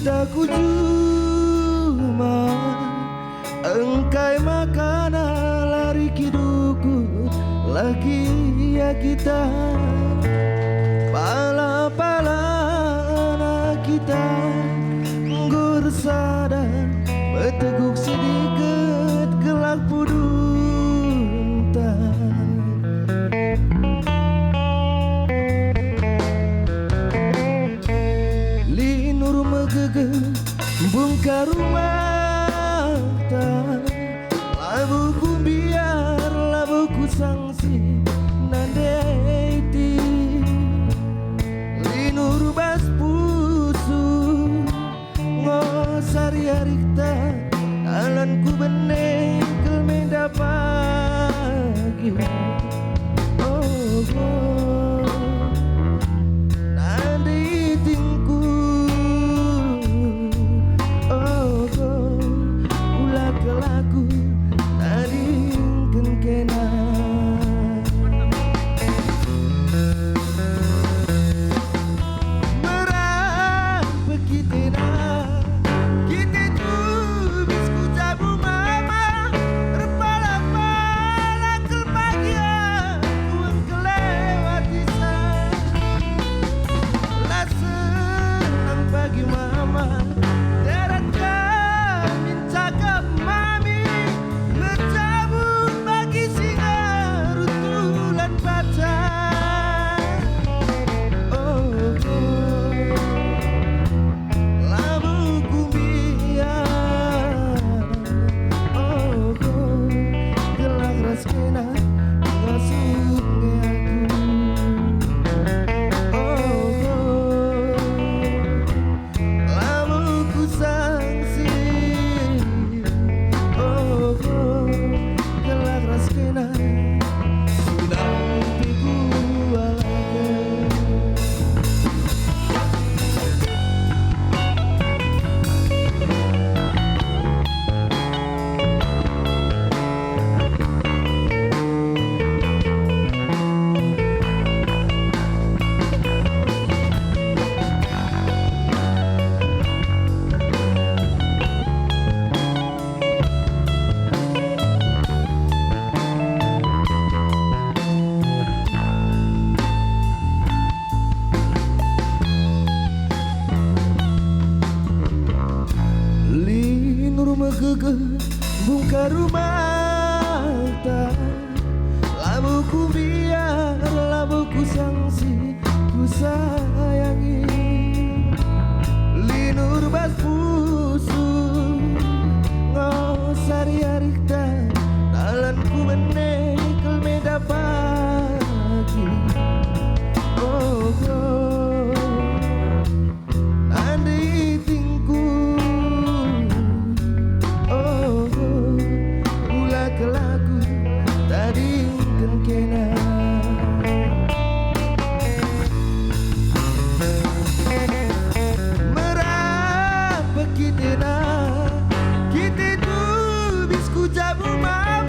kita ku cuma engkai makanan lari kiduku lagi ya kita pala-pala anak kita nggur sadar beteguk sedikit gelak puduntan linur megege bungkar rumah labu kumbiar labu kusangsi nandeiti linur bas pusu ngosari harikta alan ku beneng kelmenda pagi oh, oh. Nanditingku oh, oh. Ulah kelaku nadingken kena merah bekitena kita tu bisku jabu mama repala-pala kebahagiaan kuang kelewati lah senang bagi mama deret kami cakap mami ngecabut bagi singa rutulan pacar oh, oh. Labu kumbiar oh, oh. Gelak raskena ngasuknya aku oh, oh. Labu ku sangsi oh, oh. Gelak raskena sudah mimpiku alaga linur megege bungkar rumah labu kumbiar labu ku sangsi ku sayangi linur bas pusu ngosari harikta dalan ku menekel meda pagi oh, oh. Nanditingku oh, oh. Ulah kelaku tadi kena merah bekitena kita tu bisku jabu mama